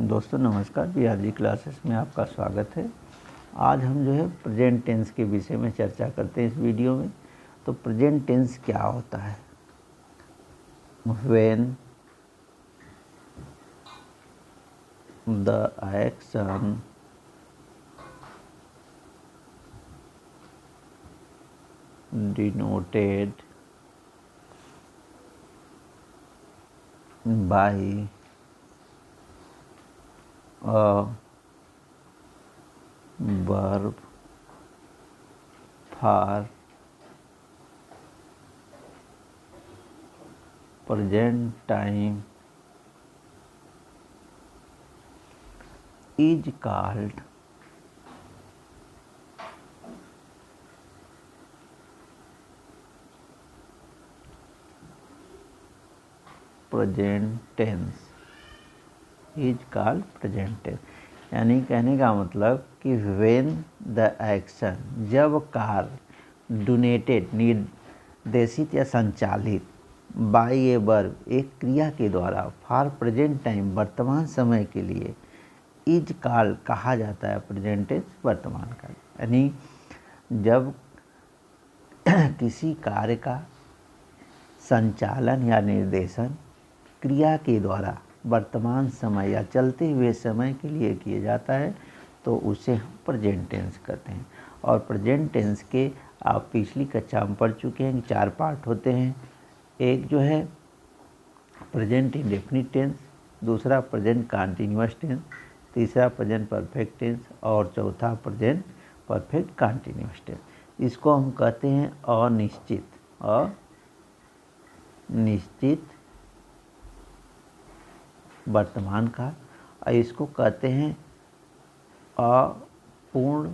दोस्तों नमस्कार, BRG classes में आपका स्वागत है। आज हम जो है प्रेजेंट टेंस के विषय में चर्चा करते हैं इस वीडियो में। तो प्रेजेंट टेंस क्या होता है? When the action denoted by a verb for present time is called present tense। Is called present tense. यानी कहने का मतलब कि व्हेन द एक्शन, जब कार्य डोनेटेड निर्देशित या संचालित बाय ए वर्ब, एक क्रिया के द्वारा, फॉर प्रेजेंट टाइम वर्तमान समय के लिए, इज कॉल्ड कहा जाता है प्रेजेंट टेंस वर्तमान काल। यानी जब किसी कार्य का संचालन या निर्देशन क्रिया के द्वारा वर्तमान समय या चलते हुए समय के लिए किया जाता है तो उसे हम प्रेजेंट टेंस कहते हैं। और प्रेजेंट टेंस के आप पिछली कक्षा में पढ़ चुके हैं कि 4 पार्ट होते हैं। एक जो है प्रेजेंट इंडेफिनिट टेंस, दूसरा प्रेजेंट कंटीन्यूअस टेंस, तीसरा प्रेजेंट परफेक्ट टेंस और चौथा प्रेजेंट परफेक्ट कंटीन्यूअस टेंस। इसको हम कहते हैं अनिश्चित वर्तमान काल, और इसको कहते हैं अपूर्ण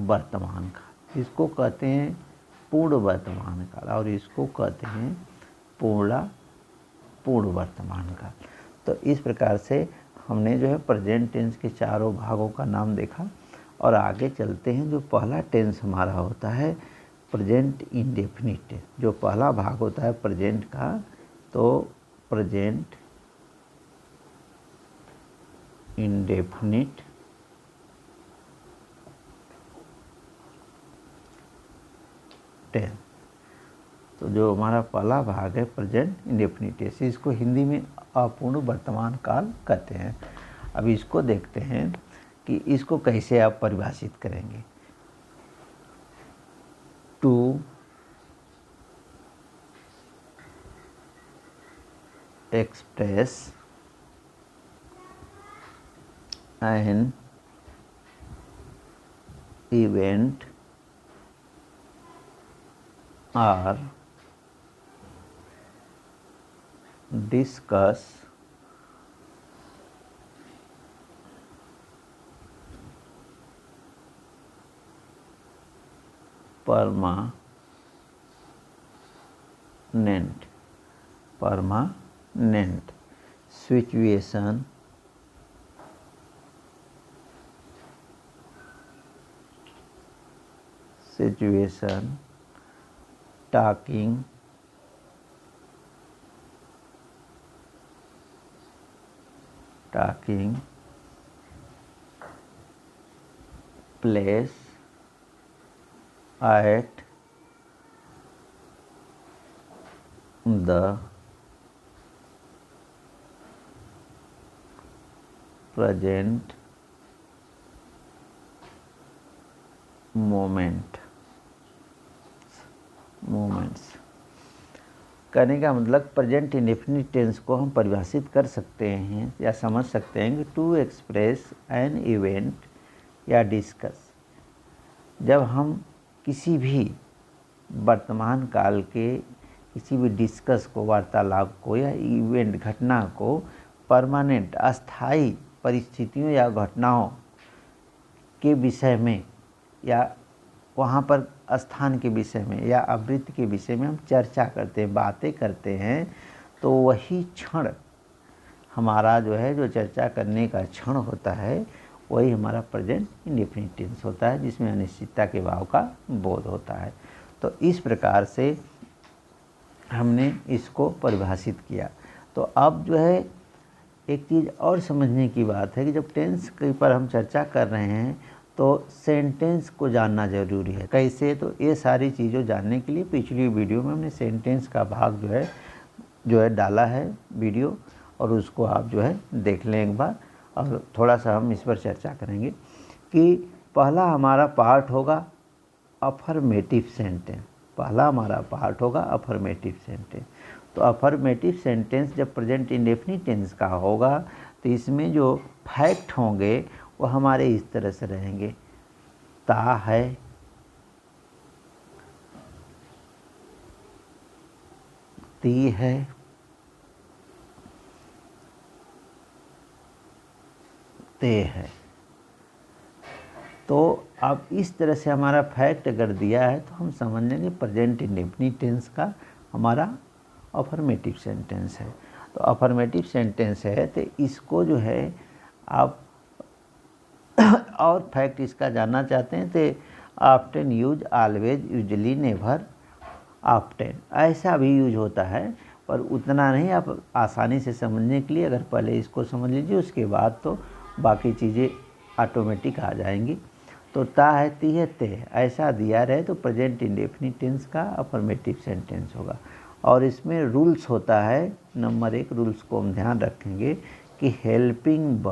वर्तमान काल, इसको कहते हैं पूर्ण वर्तमान काल, और इसको कहते हैं पूर्ण वर्तमान काल। तो इस प्रकार से हमने जो है प्रेजेंट टेंस के चारों भागों का नाम देखा। और आगे चलते हैं। जो पहला टेंस हमारा होता है प्रेजेंट इंडेफिनिट टेंस। जो पहला भाग होता है प्रेजेंट का, तो प्रेजेंट इंडेफिनिट टेंस। तो जो हमारा पहला भाग है प्रेजेंट इंडेफिनिट टेंस, इसको हिंदी में अपूर्ण वर्तमान काल कहते हैं। अब इसको देखते हैं कि इसको कैसे आप परिभाषित करेंगे। To express an event or discuss permanent situation talking place at the present moments. कहने का मतलब प्रेजेंट इंडेफिनिट टेंस को हम परिभाषित कर सकते हैं या समझ सकते हैं कि टू एक्सप्रेस एन इवेंट या डिस्कस। जब हम किसी भी वर्तमान काल के किसी भी डिस्कस को, वार्तालाप को या इवेंट घटना को परमानेंट अस्थाई परिस्थितियों या घटनाओं के विषय में या वहाँ पर स्थान के विषय में या आवृत्ति के विषय में हम चर्चा करते हैं, बातें करते हैं, तो वही क्षण हमारा जो है, जो चर्चा करने का क्षण होता है, वही हमारा प्रेजेंट इंडेफिनिट टेंस होता है, जिसमें अनिश्चितता के भाव का बोध होता है। तो इस प्रकार से हमने इसको परिभाषित किया। तो अब जो है एक चीज़ और समझने की बात है कि जब टेंस के ऊपर हम चर्चा कर रहे हैं तो सेंटेंस को जानना ज़रूरी है। कैसे? तो ये सारी चीज़ों जानने के लिए पिछली वीडियो में हमने सेंटेंस का भाग जो है डाला है वीडियो, और उसको आप जो है देख लें एक बार, और थोड़ा सा हम इस पर चर्चा करेंगे कि पहला हमारा पार्ट होगा अफर्मेटिव सेंटेंस। पहला हमारा पार्ट होगा अफर्मेटिव सेंटेंस। तो अफर्मेटिव सेंटेंस जब प्रेजेंट इंडेफिनिट टेंस का होगा तो इसमें जो फैक्ट होंगे वो हमारे इस तरह से रहेंगे। ता है, ती है, ते है। तो अब इस तरह से हमारा फैक्ट अगर दिया है तो हम समझ लेंगे प्रेजेंट इंडेफिनिट टेंस का हमारा अफर्मेटिव सेंटेंस है। तो अफर्मेटिव सेंटेंस है तो इसको जो है आप और फैक्ट इसका जानना चाहते हैं तो often use, always, usually, never, often ऐसा भी यूज होता है, पर उतना नहीं। आप आसानी से समझने के लिए अगर पहले इसको समझ लीजिए, उसके बाद तो बाकी चीज़ें ऑटोमेटिक आ जाएंगी। तो ता है, ती है, ते है ऐसा दिया रहे तो प्रेजेंट इंडेफिनिट टेंस का अफर्मेटिव सेंटेंस होगा। और इसमें रूल्स होता है। नंबर 1 रूल्स को हम ध्यान रखेंगे कि हेल्पिंग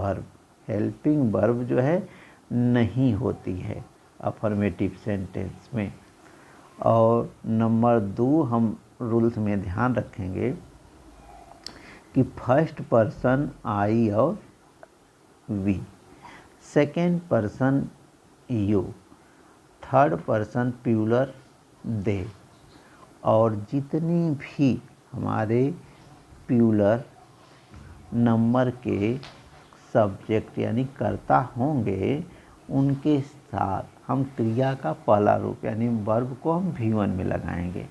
वर्ब जो है नहीं होती है अफर्मेटिव सेंटेंस में। और नंबर 2 हम रूल्स में ध्यान रखेंगे कि फर्स्ट पर्सन आई और we, second person you, third person plural they, और जितनी भी हमारे प्लूरल नंबर के सब्जेक्ट यानी कर्ता होंगे उनके साथ हम क्रिया का पहला रूप यानी वर्ब को हम V1 में लगाएंगे।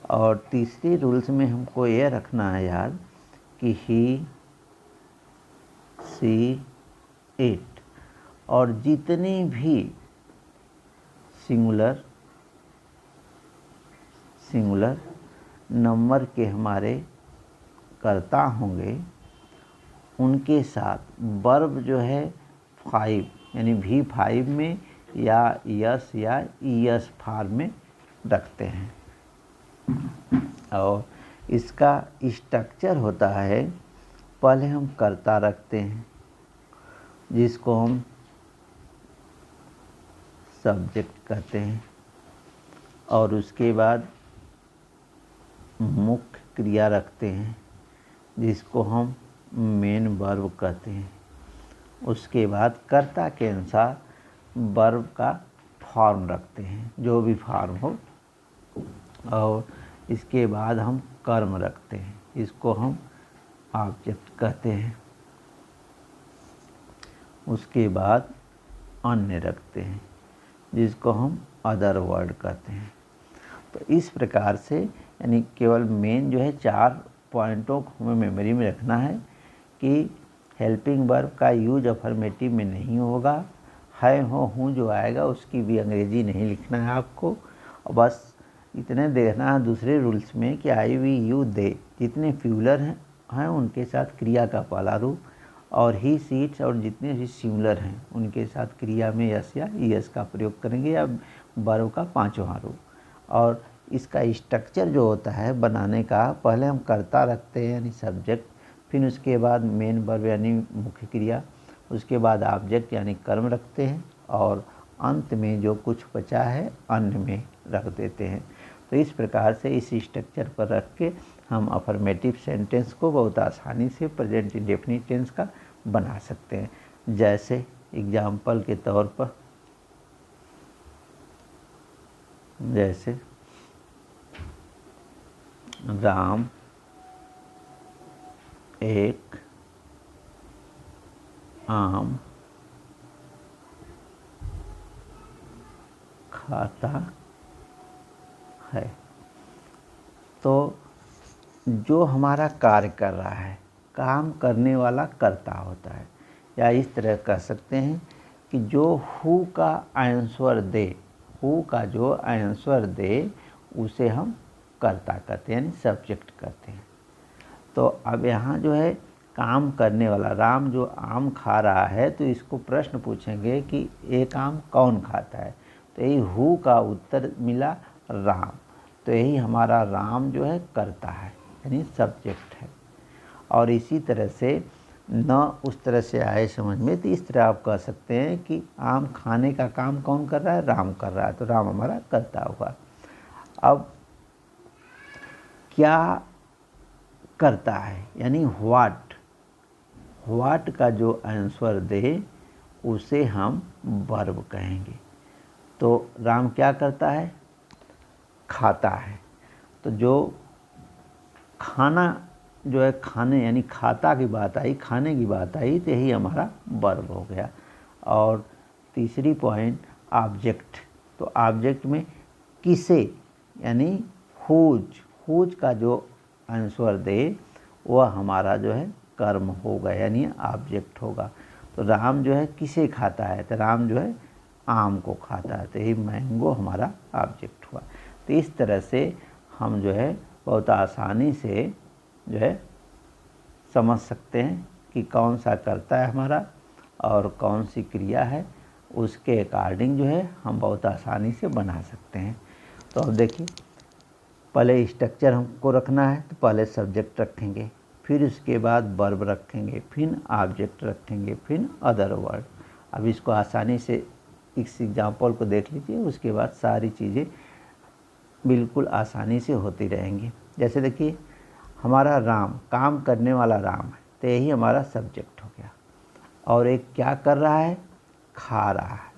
और तीसरी रूल्स में हमको यह रखना है याद कि ही, सी, इट, और जितनी भी सिंगुलर नंबर के हमारे कर्ता होंगे उनके साथ वर्ब जो है 5 यानी V5 में या यस या ईएस फॉर्म में रखते हैं। और इसका स्ट्रक्चर होता है, पहले हम कर्ता रखते हैं जिसको हम सब्जेक्ट कहते हैं, और उसके बाद मुख्य क्रिया रखते हैं जिसको हम मेन वर्ब कहते हैं। उसके बाद कर्ता के अनुसार वर्ब का फॉर्म रखते हैं, जो भी फॉर्म हो, और इसके बाद हम कर्म रखते हैं, इसको हम ऑब्जेक्ट कहते हैं। उसके बाद अन्य रखते हैं जिसको हम अदर वर्ड कहते हैं। तो इस प्रकार से यानी केवल मेन जो है 4 पॉइंटों को हमें मेमोरी में रखना है कि हेल्पिंग वर्ब का यूज अफर्मेटिव में नहीं होगा। है, हो, हूँ जो आएगा उसकी भी अंग्रेजी नहीं लिखना है आपको, और बस इतने देखना है दूसरे रूल्स में कि आई, वी, यू, दे जितने प्लूरल हैं उनके साथ क्रिया का पहला रूप, और ही, सी, इट्स और जितने भी सिंगुलर हैं उनके साथ क्रिया में यस या ईएस का प्रयोग करेंगे या वर्ब का 5वां रूप। और इसका स्ट्रक्चर जो होता है बनाने का, पहले हम कर्ता रखते हैं यानी सब्जेक्ट, फिर उसके बाद मेन वर्ब यानी मुख्य क्रिया, उसके बाद ऑब्जेक्ट यानी कर्म रखते हैं, और अंत में जो कुछ बचा है अन्य में रख देते हैं। तो इस प्रकार से इस स्ट्रक्चर पर रख के हम अफर्मेटिव सेंटेंस को बहुत आसानी से प्रेजेंट इंडेफिनिट टेंस का बना सकते हैं। जैसे एग्जाम्पल के तौर पर, जैसे राम एक आम खाता है। तो जो हमारा कार्य कर रहा है, काम करने वाला कर्ता होता है, या इस तरह कह सकते हैं कि जो हु का आंसर दे, हु का जो आंसर दे उसे हम कर्ता कहते हैं यानी सब्जेक्ट कहते हैं। तो अब यहाँ जो है काम करने वाला, राम जो आम खा रहा है तो इसको प्रश्न पूछेंगे कि एक आम कौन खाता है, तो यही हु का उत्तर मिला राम। तो यही हमारा राम जो है करता है, यानी सब्जेक्ट है। और इसी तरह से न उस तरह से आए समझ में, तो इस तरह आप कह सकते हैं कि आम खाने का काम कौन कर रहा है, राम कर रहा है, तो राम हमारा करता हुआ। अब क्या करता है, यानी व्हाट का जो आंसर दे उसे हम वर्ब कहेंगे। तो राम क्या करता है, खाता है। तो जो खाना जो है, खाने यानी खाता की बात आई, खाने की बात आई, तो यही हमारा वर्ब हो गया। और तीसरी पॉइंट ऑब्जेक्ट। तो ऑब्जेक्ट में किसे, यानी हुज का जो आंसर दे वह हमारा जो है कर्म होगा, यानी ऑब्जेक्ट होगा। तो राम जो है किसे खाता है, तो राम जो है आम को खाता है, तो यही मैंगो हमारा ऑब्जेक्ट हुआ। तो इस तरह से हम जो है बहुत आसानी से जो है समझ सकते हैं कि कौन सा करता है हमारा और कौन सी क्रिया है, उसके अकॉर्डिंग जो है हम बहुत आसानी से बना सकते हैं। तो अब देखिए, पहले स्ट्रक्चर हमको रखना है, तो पहले सब्जेक्ट रखेंगे, फिर उसके बाद वर्ब रखेंगे, फिर ऑब्जेक्ट रखेंगे, फिर अदर वर्ड। अब इसको आसानी से इस एग्जाम्पल को देख लीजिए, उसके बाद सारी चीज़ें बिल्कुल आसानी से होती रहेंगी। जैसे देखिए, हमारा राम काम करने वाला राम है, तो यही हमारा सब्जेक्ट हो गया। और एक क्या कर रहा है, खा रहा है,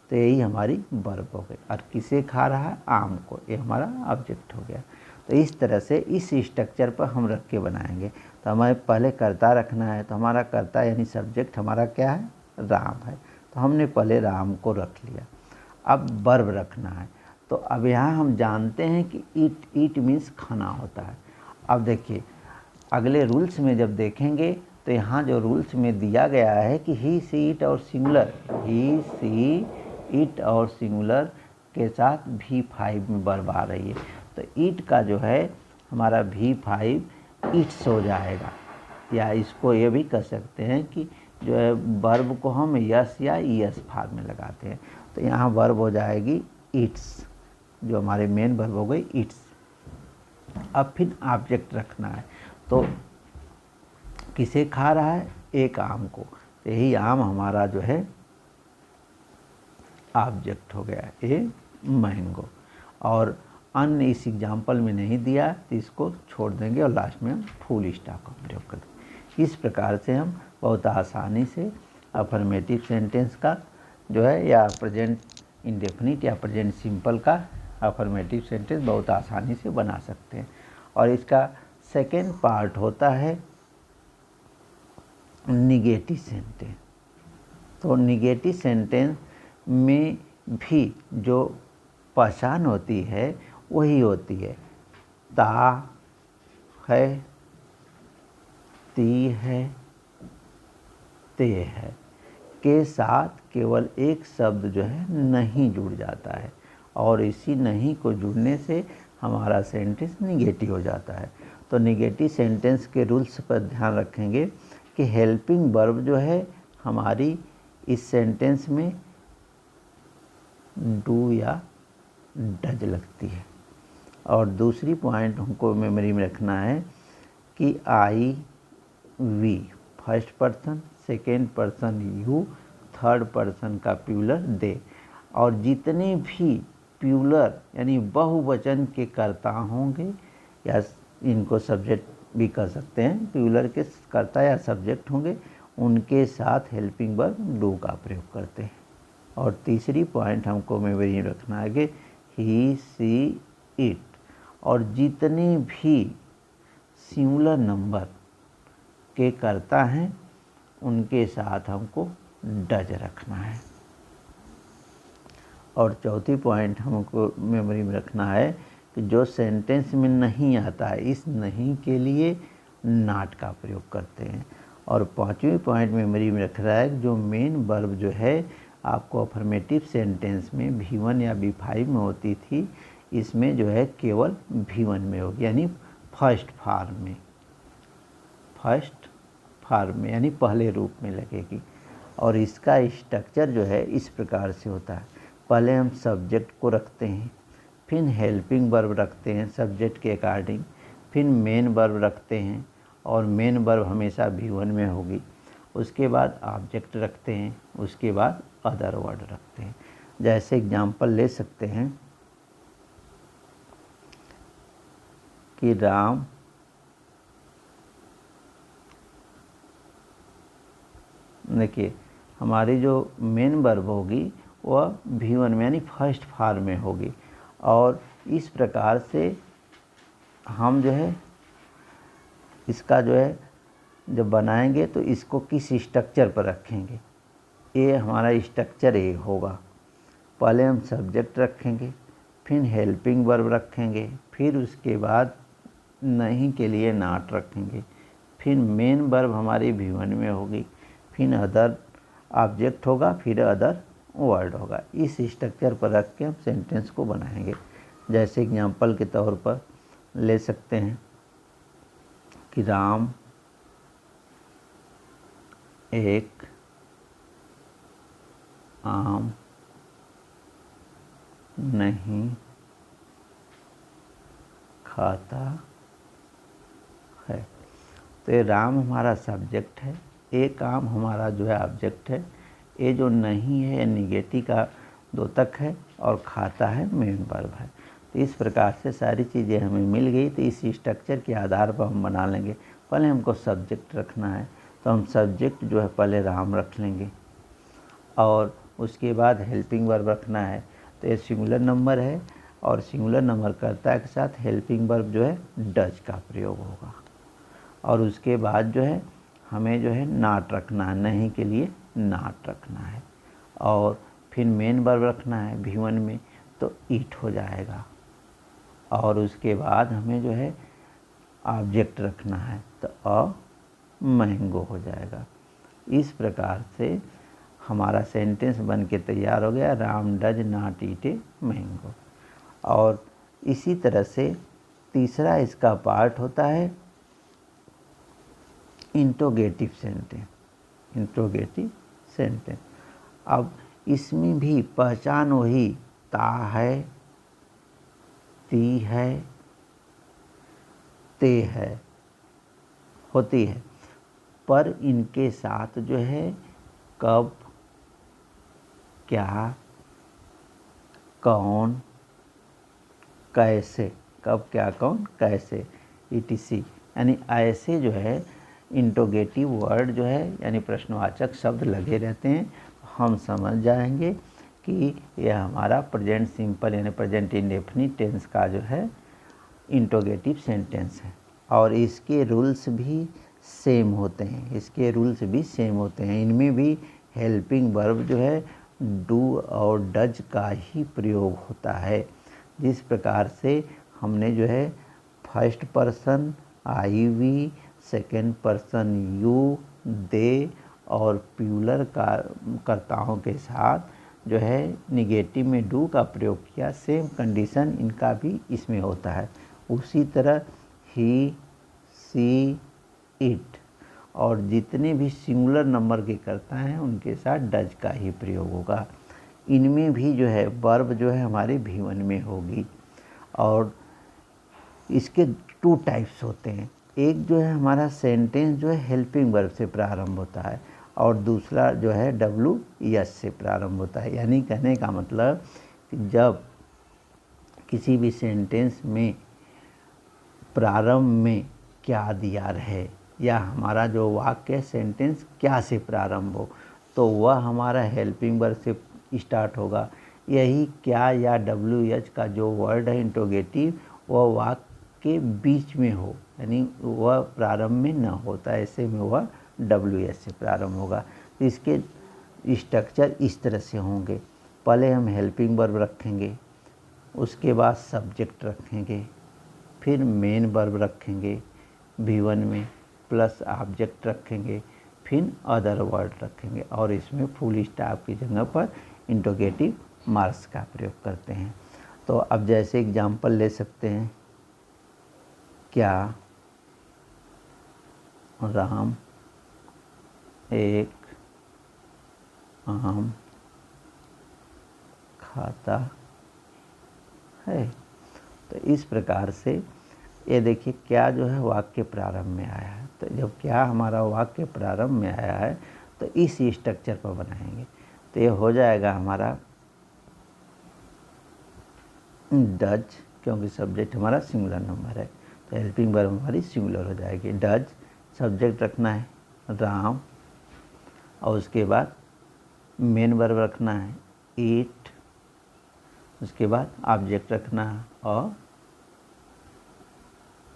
तो यही हमारी वर्ब हो गई। और किसे खा रहा है, आम को, ये हमारा ऑब्जेक्ट हो गया। तो इस तरह से इस स्ट्रक्चर पर हम रख के बनाएंगे। तो हमें पहले कर्ता रखना है, तो हमारा कर्ता यानी सब्जेक्ट हमारा क्या है, राम है, तो हमने पहले राम को रख लिया। अब वर्ब रखना है, तो अब यहाँ हम जानते हैं कि ईट मीन्स खाना होता है। अब देखिए, अगले रूल्स में जब देखेंगे तो यहाँ जो रूल्स में दिया गया है कि ही सी इट और सिंगुलर, ही सी इट और सिंगुलर के साथ V5 में वर्ब आ रही है। तो ईट का जो है हमारा V5 ईट्स हो जाएगा, या इसको ये भी कह सकते हैं कि जो है वर्ब को हम यस या ईएस फॉर्म में लगाते हैं। तो यहाँ वर्ब हो जाएगी ईट्स, जो हमारे मेन वर्ब हो गई ईट्स। अब फिर ऑब्जेक्ट रखना है, तो किसे खा रहा है, एक आम को, तो यही आम हमारा जो है ऑब्जेक्ट हो गया, ए मैंगो। और अन्य इस एग्जाम्पल में नहीं दिया तो इसको छोड़ देंगे और लास्ट में हम फुल स्टॉप का प्रयोग कर देंगे। इस प्रकार से हम बहुत आसानी से अफर्मेटिव सेंटेंस का जो है, या प्रेजेंट इंडेफिनिट या प्रेजेंट सिंपल का अफर्मेटिव सेंटेंस बहुत आसानी से बना सकते हैं। और इसका सेकेंड पार्ट होता है निगेटिव सेंटेंस। तो निगेटिव सेंटेंस में भी जो पहचान होती है वही होती है ता है, ती है, ते है के साथ केवल एक शब्द जो है नहीं जुड़ जाता है, और इसी नहीं को जुड़ने से हमारा सेंटेंस निगेटिव हो जाता है। तो निगेटिव सेंटेंस के रूल्स पर ध्यान रखेंगे कि हेल्पिंग वर्ब जो है हमारी इस सेंटेंस में डू या डज लगती है। और दूसरी पॉइंट हमको मेमोरी में रखना है कि I we first person, second person you, third person का प्यूलर दे। और जितने भी प्यूलर यानी बहुवचन के कर्ता होंगे, या इनको सब्जेक्ट भी कह सकते हैं, प्यूलर के कर्ता या सब्जेक्ट होंगे, उनके साथ हेल्पिंग वर्ब डू का प्रयोग करते हैं। और तीसरी पॉइंट हमको मेमोरी में रखना है कि ही सी इट, और जितने भी सिंगुलर नंबर के कर्ता हैं उनके साथ हमको डज रखना है। और चौथी पॉइंट हमको मेमोरी में रखना है कि जो सेंटेंस में नहीं आता है, इस नहीं के लिए नॉट का प्रयोग करते हैं। और पांचवी पॉइंट मेमोरी में रख रहा है कि जो मेन वर्ब जो है आपको अफर्मेटिव सेंटेंस में V1 या V5 में होती थी, इसमें जो है केवल V1 में होगी, यानी फर्स्ट फॉर्म में, फर्स्ट फॉर्म में यानी पहले रूप में लगेगी। और इसका स्ट्रक्चर जो है इस प्रकार से होता है। पहले हम सब्जेक्ट को रखते हैं, फिर हेल्पिंग वर्ब रखते हैं सब्जेक्ट के अकॉर्डिंग, फिर मेन वर्ब रखते हैं और मेन वर्ब हमेशा V1 में होगी। उसके बाद ऑब्जेक्ट रखते हैं, उसके बाद अदर वर्ड रखते हैं। जैसे एग्जांपल ले सकते हैं कि राम देखिए हमारी जो मेन वर्ब होगी वह V1 में यानी फर्स्ट फॉर्म में होगी। और इस प्रकार से हम जो है इसका जो है जब बनाएंगे तो इसको किस स्ट्रक्चर पर रखेंगे, ये हमारा स्ट्रक्चर ये होगा। पहले हम सब्जेक्ट रखेंगे, फिर हेल्पिंग वर्ब रखेंगे, फिर उसके बाद नहीं के लिए नॉट रखेंगे, फिर मेन वर्ब हमारी V1 में होगी, फिर अदर ऑब्जेक्ट होगा, फिर अदर वर्ड होगा। इस स्ट्रक्चर पर रख के हम सेंटेंस को बनाएंगे। जैसे एग्जांपल के तौर पर ले सकते हैं कि राम एक आम नहीं खाता है। तो ये राम हमारा सब्जेक्ट है, एक आम हमारा जो है ऑब्जेक्ट है, ये जो नहीं है ये निगेटिव का द्योतक है और खाता है मेन वर्ब है। तो इस प्रकार से सारी चीज़ें हमें मिल गई। तो इस स्ट्रक्चर के आधार पर हम बना लेंगे। पहले हमको सब्जेक्ट रखना है तो हम सब्जेक्ट जो है पहले राम रख लेंगे और उसके बाद हेल्पिंग वर्ब रखना है। तो ये सिंगुलर नंबर है और सिंगुलर नंबर कर्ता के साथ हेल्पिंग वर्ब जो है डज का प्रयोग होगा। और उसके बाद जो है हमें जो है नॉट रखना है, नहीं के लिए नॉट रखना है। और फिर मेन वर्ब रखना है V1 में तो ईट हो जाएगा। और उसके बाद हमें जो है ऑब्जेक्ट रखना है तो अ मैंगो हो जाएगा। इस प्रकार से हमारा सेंटेंस बन के तैयार हो गया, Ram does not eat a mango. और इसी तरह से तीसरा इसका पार्ट होता है इंट्रोगेटिव सेंटेंस। इंट्रोगेटिव सेंटेंस अब इसमें भी पहचान वही ता है, ती है, ते है होती है, पर इनके साथ जो है कब, क्या, कौन, कैसे, कब क्या कौन कैसे etc यानी ऐसे जो है इंट्रोगेटिव वर्ड जो है यानी प्रश्नवाचक शब्द लगे रहते हैं। हम समझ जाएंगे कि यह हमारा प्रेजेंट सिंपल यानी प्रेजेंट इंडेफिनिट टेंस का जो है इंट्रोगेटिव सेंटेंस है। और इसके रूल्स भी सेम होते हैं, इसके रूल्स भी सेम होते हैं। इनमें भी हेल्पिंग वर्ब जो है डू और डज का ही प्रयोग होता है। जिस प्रकार से हमने जो है first person I we, second person you, they और प्लूरल कर्ताओं के साथ जो है निगेटिव में डू का प्रयोग किया, सेम कंडीशन इनका भी इसमें होता है। उसी तरह ही, सी, इट और जितने भी सिंगुलर नंबर के कर्ता हैं उनके साथ डज का ही प्रयोग होगा। इनमें भी जो है वर्ब जो है हमारे V1 में होगी। और इसके 2 टाइप्स होते हैं, एक जो है हमारा सेंटेंस जो है हेल्पिंग वर्ब से प्रारंभ होता है और दूसरा जो है WS से प्रारंभ होता है। यानी कहने का मतलब कि जब किसी भी सेंटेंस में प्रारंभ में क्या दिया रहे या हमारा जो वाक्य सेंटेंस क्या से प्रारंभ हो तो वह हमारा हेल्पिंग वर्ब से स्टार्ट होगा। यही क्या या WH का जो वर्ड है इंट्रोगेटिव वह वाक्य के बीच में हो यानी वह प्रारंभ में न होता, ऐसे में वह WS से प्रारंभ होगा। तो इसके स्ट्रक्चर इस तरह से होंगे, पहले हम हेल्पिंग वर्ब रखेंगे, उसके बाद सब्जेक्ट रखेंगे, फिर मेन वर्ब रखेंगे V1 में प्लस ऑब्जेक्ट रखेंगे, फिर अदर वर्ड रखेंगे और इसमें फुल स्टॉप की जगह पर इंट्रोगेटिव मार्क्स का प्रयोग करते हैं। तो अब जैसे एग्जांपल ले सकते हैं, क्या राम एक आम खाता है। तो इस प्रकार से ये देखिए क्या जो है वाक्य प्रारंभ में आया है। तो जब क्या हमारा वाक्य प्रारंभ में आया है तो इस स्ट्रक्चर पर बनाएंगे। तो ये हो जाएगा हमारा डज, क्योंकि सब्जेक्ट हमारा सिंगुलर नंबर है तो हेल्पिंग वर्ब हमारी सिंगुलर हो जाएगी। डज सब्जेक्ट रखना है राम, और उसके बाद मेन वर्ब रखना है ईट, उसके बाद ऑब्जेक्ट रखना है और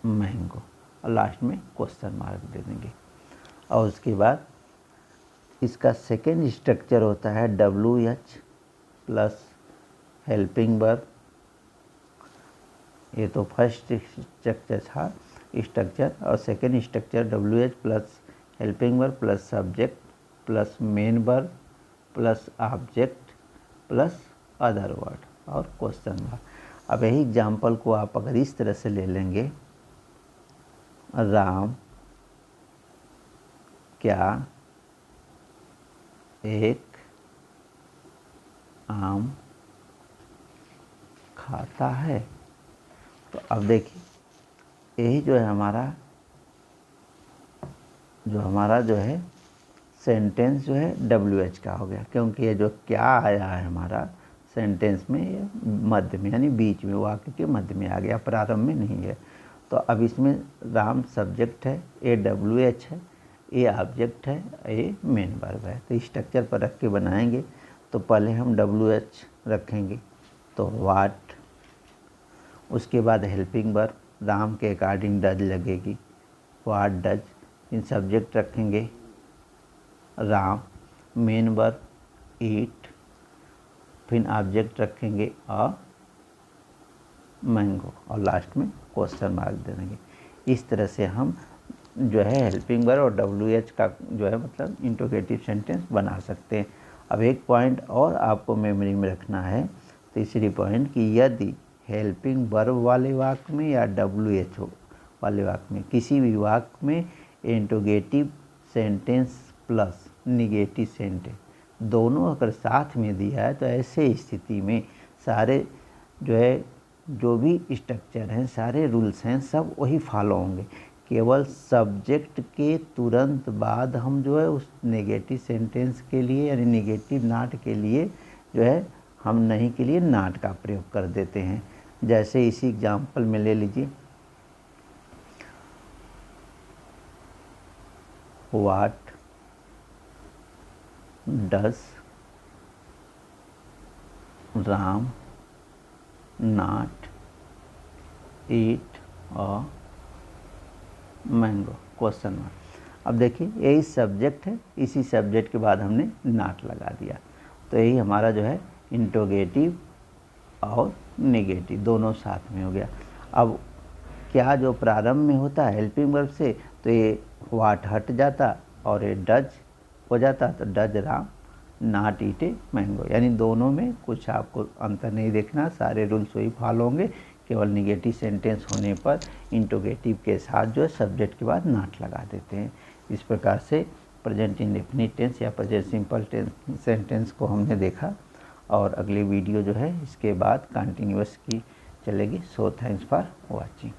मैंगो, और लास्ट में क्वेश्चन मार्क दे देंगे। और उसके बाद इसका सेकेंड स्ट्रक्चर होता है WH प्लस हेल्पिंग वर्ब। ये तो फर्स्ट स्ट्रक्चर था स्ट्रक्चर, और second structure WH plus helping verb plus subject plus main verb plus object plus other word और क्वेश्चन मार्क। अब यही एग्जाम्पल को आप अगर इस तरह से ले लेंगे, राम क्या एक आम खाता है। तो अब देखिए यही जो है हमारा जो है सेंटेंस जो है WH का हो गया, क्योंकि ये जो क्या आया है हमारा सेंटेंस में ये मध्य में यानी बीच में, वाक्य के मध्य में आ गया, प्रारंभ में नहीं है। तो अब इसमें राम सब्जेक्ट है, ये WH है, ये ऑब्जेक्ट है, ये मेन वर्ब है। तो स्ट्रक्चर पर रख के बनाएंगे। तो पहले हम WH रखेंगे तो वाट, उसके बाद हेल्पिंग वर्ब राम के अकॉर्डिंग डज लगेगी, वाट डज। इन सब्जेक्ट रखेंगे राम, मेन वर्ब ईट, फिर ऑब्जेक्ट रखेंगे और मैंगो, और लास्ट में क्वेश्चन मार्क दे देंगे। इस तरह से हम जो है हेल्पिंग वर्ब और WH का जो है मतलब इंट्रोगेटिव सेंटेंस बना सकते हैं। अब एक पॉइंट और आपको मेमोरी में रखना है, तीसरी पॉइंट, कि यदि हेल्पिंग वर्ब वाले वाक्य में या WH वाले वाक्य में, किसी भी वाक्य में interrogative sentence plus negative sentence दोनों अगर साथ में दिया है, तो ऐसे स्थिति में सारे जो भी स्ट्रक्चर हैं, सारे रूल्स हैं, सब वही फॉलो होंगे। केवल सब्जेक्ट के तुरंत बाद हम जो है उस नेगेटिव सेंटेंस के लिए यानी नेगेटिव नॉट के लिए जो है हम नहीं के लिए नॉट का प्रयोग कर देते हैं। जैसे इसी एग्जाम्पल में ले लीजिए, what does Ram not eat और मैंगो, क्वेश्चन मार्क। अब देखिए यही सब्जेक्ट है, इसी सब्जेक्ट के बाद हमने नॉट लगा दिया। तो यही हमारा जो है इंट्रोगेटिव और नेगेटिव दोनों साथ में हो गया। अब क्या जो प्रारंभ में होता है हेल्पिंग वर्ब से, तो ये वाट हट जाता और ये डज हो जाता, तो डज राम नॉट ईटे मैंगो, यानी दोनों में कुछ आपको अंतर नहीं देखना, सारे रूल्स वही फॉलो होंगे। केवल निगेटिव सेंटेंस होने पर इंट्रोगेटिव के साथ जो है सब्जेक्ट के बाद नॉट लगा देते हैं। इस प्रकार से प्रेजेंट इंडेफिनिट टेंस या प्रेजेंट सिंपल टेंस सेंटेंस को हमने देखा, और अगली वीडियो जो है इसके बाद कंटिन्यूअस की चलेगी। So thanks for watching.